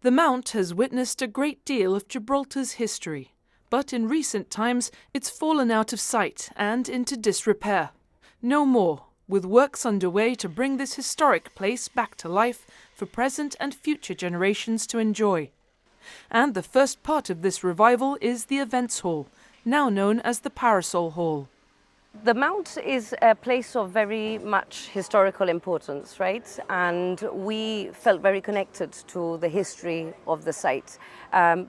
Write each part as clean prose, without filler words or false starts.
The Mount has witnessed a great deal of Gibraltar's history, but in recent times it's fallen out of sight and into disrepair. No more, with works underway to bring this historic place back to life for present and future generations to enjoy. And the first part of this revival is the Events Hall, now known as the Parasol Hall. The Mount is a place of very much historical importance, right? And we felt very connected to the history of the site.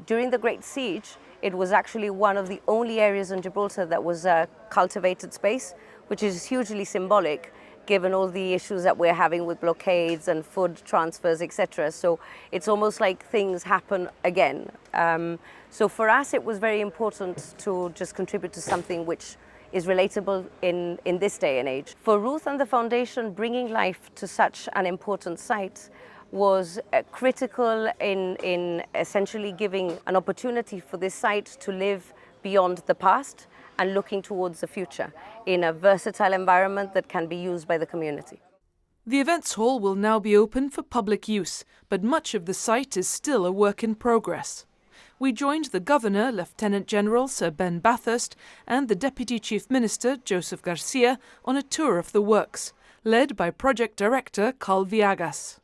During the Great Siege, it was actually one of the only areas in Gibraltar that was a cultivated space, which is hugely symbolic given all the issues that we're having with blockades and food transfers, etc. So it's almost like things happen again. So for us, it was very important to just contribute to something which is relatable in this day and age. For Ruth and the Foundation, bringing life to such an important site was critical in essentially giving an opportunity for this site to live beyond the past and looking towards the future in a versatile environment that can be used by the community. The Events Hall will now be open for public use, but much of the site is still a work in progress. We joined the Governor, Lieutenant General Sir Ben Bathurst, and the Deputy Chief Minister, Joseph Garcia, on a tour of the works, led by Project Director Carl Viegas.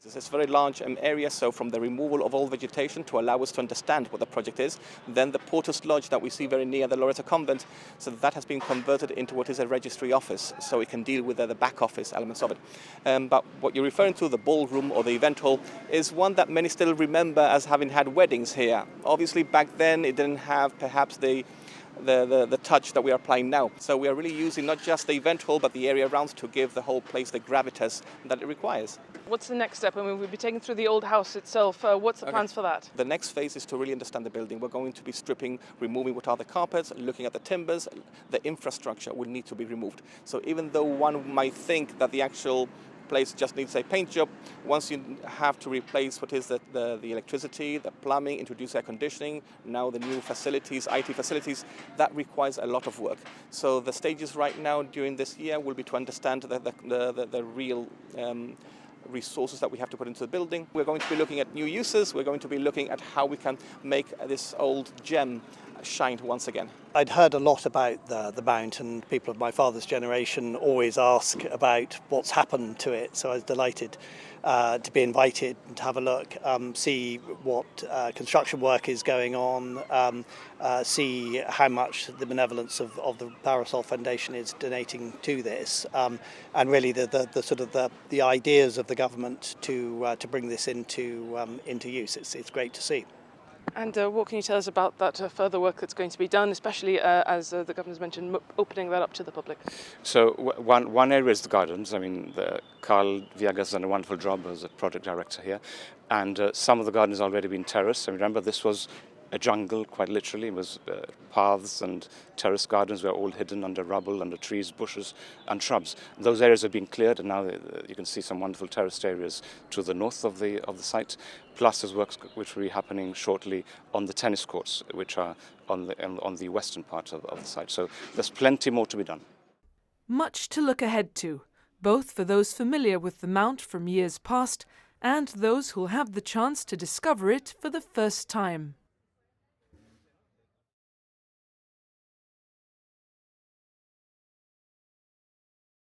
This is a very large area, so from the removal of all vegetation to allow us to understand what the project is, then the Porter's Lodge that we see very near the Loreto Convent, so that has been converted into what is a registry office, so it can deal with the back office elements of it. But what you're referring to, the ballroom or the event hall, is one that many still remember as having had weddings here. Obviously back then it didn't have perhaps the touch that we are applying now. So we are really using not just the event hall but the area around to give the whole place the gravitas that it requires. What's the next step? I mean, we'll be taking through the old house itself. What's the plans for that? The next phase is to really understand the building. We're going to be stripping, removing what are the carpets, looking at the timbers. The infrastructure will need to be removed. So even though one might think that the actual place just needs a paint job, once you have to replace what is the electricity, the plumbing, introduce air conditioning, now the new facilities, IT facilities, that requires a lot of work. So the stages right now during this year will be to understand the real resources that we have to put into the building. We're going to be looking at new uses, we're going to be looking at how we can make this old gem shine once again. I'd heard a lot about the Mount, and people of my father's generation always ask about what's happened to it, so I was delighted to be invited and to have a look, see what construction work is going on, see how much the benevolence of the Parasol Foundation is donating to this, and really the sort of the ideas of the government to bring this into use. It's great to see. And what can you tell us about that further work that's going to be done, especially as the Governor's mentioned, opening that up to the public? So one area is the gardens. I mean, Carl Viegas has done a wonderful job as a project director here. And some of the gardens have already been terraced. I remember this was a jungle, quite literally. It was paths and terrace gardens were all hidden under rubble, under trees, bushes and shrubs. Those areas have been cleared, and now you can see some wonderful terraced areas to the north of the site. Plus there's works which will be happening shortly on the tennis courts, which are on the western part of the site. So there's plenty more to be done. Much to look ahead to, both for those familiar with the Mount from years past and those who'll have the chance to discover it for the first time.